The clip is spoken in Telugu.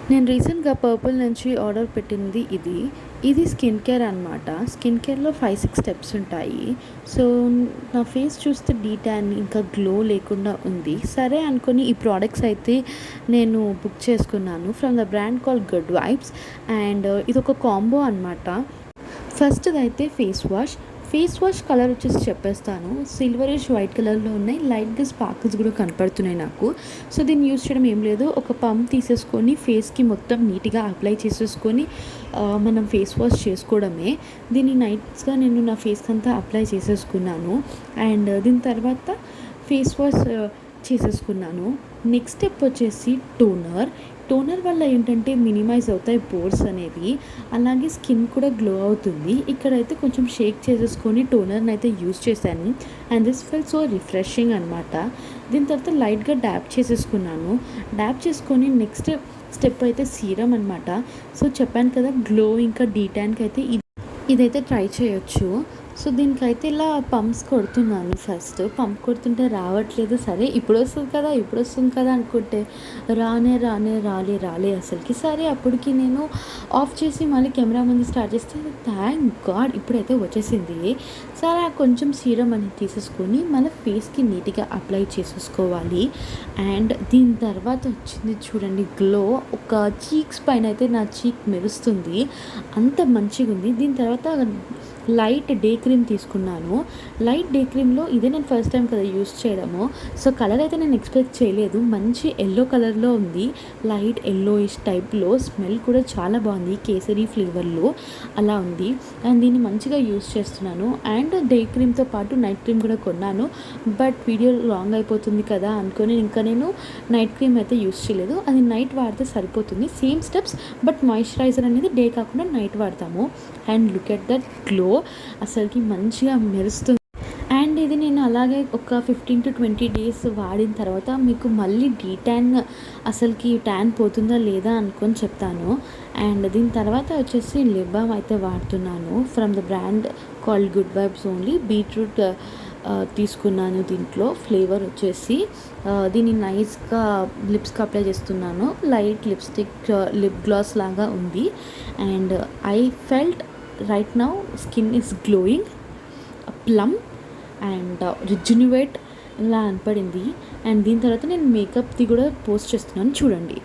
నేను రీసెంట్‌గా పర్పుల్ నుంచి ఆర్డర్ పెట్టింది ఇది. ఇది స్కిన్ కేర్ అనమాట. స్కిన్ కేర్‌లో 5, 6 స్టెప్స్ ఉంటాయి. సో, నా ఫేస్ చూస్తే డీటాన్ ఇంకా గ్లో లేకుండా ఉంది. సరే అనుకోని ఈ ప్రొడక్ట్స్ అయితే నేను బుక్ చేసుకున్నాను from the brand called good vibes. And ఇదొక కాంబో అనమాట. ఫస్ట్‌దైతే ఫేస్ వాష్ కలర్ వచ్చేసి చెప్పేస్తాను. సిల్వరిష్ వైట్ కలర్‌లో ఉన్నాయి. లైట్‌గా స్పార్కిల్స్ కూడా కనపడుతున్నాయి నాకు. సో, దీన్ని యూజ్ చేయడం ఏం లేదు. ఒక పంప్ తీసేసుకొని ఫేస్‌కి మొత్తం నీట్‌గా అప్లై చేసేసుకొని మనం ఫేస్ వాష్ చేసుకోవడమే. దీన్ని నైట్స్‌గా నేను నా ఫేస్‌కంతా అప్లై చేసేసుకున్నాను. అండ్ దీని తర్వాత ఫేస్ వాష్ చేసేసుకున్నాను. నెక్స్ట్ స్టెప్ వచ్చేసి టోనర్ వల్ల ఏంటంటే మినిమైజ్ అవుతాయి పోర్స్ అనేవి. అలాగే స్కిన్ కూడా గ్లో అవుతుంది. ఇక్కడైతే కొంచెం షేక్ చేసేసుకొని టోనర్ని అయితే యూజ్ చేశాను. And this felt so refreshing అనమాట. దీని తర్వాత లైట్గా డ్యాప్ చేసేసుకున్నాను. డ్యాప్ చేసుకొని నెక్స్ట్ స్టెప్ అయితే సీరం అనమాట. సో, చెప్పాను కదా గ్లో ఇంకా డీటాన్కి అయితే ఇదైతే ట్రై చేయొచ్చు. సో, దీనికైతే ఇలా పంప్స్ కొడుతున్నాను ఫస్ట్. పంప్ కొడుతుంటే రావట్లేదు. సరే ఇప్పుడొస్తుంది కదా అనుకుంటే రాలే అసలుకి. సరే అప్పటికి నేను ఆఫ్ చేసి మళ్ళీ కెమెరా ముందు స్టార్ట్ చేస్తే థ్యాంక్ గాడ్ ఇప్పుడైతే వచ్చేసింది. సరే కొంచెం సీరం అనేది తీసేసుకొని మన ఫేస్‌కి నీట్‌గా అప్లై చేసేసుకోవాలి. అండ్ దీని తర్వాత వచ్చింది చూడండి గ్లో. ఒక చీక్స్ పైన అయితే నా చీక్ మెరుస్తుంది. అంత మంచిగుంది. దీని తర్వాత లైట్ డే క్రీమ్ తీసుకున్నాను. లైట్ డే క్రీమ్‌లో ఇదే నేను ఫస్ట్ టైం కదా యూజ్ చేయడము. సో, కలర్ అయితే నేను ఎక్స్‌పెక్ట్ చేయలేదు. మంచి యెల్లో కలర్‌లో ఉంది. లైట్ యెల్లోయిష్ టైప్‌లో స్మెల్ కూడా చాలా బాగుంది. కేసరి ఫ్లేవర్‌లో అలా ఉంది. అండ్ దీన్ని మంచిగా యూజ్ చేస్తున్నాను. అండ్ డే క్రీమ్‌తో పాటు నైట్ క్రీమ్ కూడా కొన్నాను. బట్ వీడియో లాంగ్ అయిపోతుంది కదా అనుకొని ఇంకా నేను నైట్ క్రీమ్ అయితే యూజ్ చేయలేదు. అది నైట్ వాడితే సరిపోతుంది. సేమ్ స్టెప్స్ బట్ మాయిశ్చరైజర్ అనేది డే కాకుండా నైట్ వాడతాము. And look at that glow అసలుకి మంచిగా మెరుస్తుంది. అండ్ ఇది నేను అలాగే ఒక 15-20 డేస్ వాడిన తర్వాత మీకు మళ్ళీ అసలుకి ట్యాన్ పోతుందా లేదా అనుకొని చెప్తాను. అండ్ దీని తర్వాత వచ్చేసి లిప్ బామ్ అయితే వాడుతున్నాను from the brand called good vibes only. Beetroot తీసుకున్నాను. దీంట్లో ఫ్లేవర్ వచ్చేసి దీన్ని నైస్గా లిప్స్కి అప్లై చేస్తున్నాను. లైట్ లిప్ గ్లాస్ లాగా ఉంది. And I felt right now skin is glowing plum and రిజ్యునివేట్ ఇలా అనిపడింది. అండ్ దీని తర్వాత నేను మేకప్ది కూడా పోస్ట్ చేస్తున్నాను చూడండి.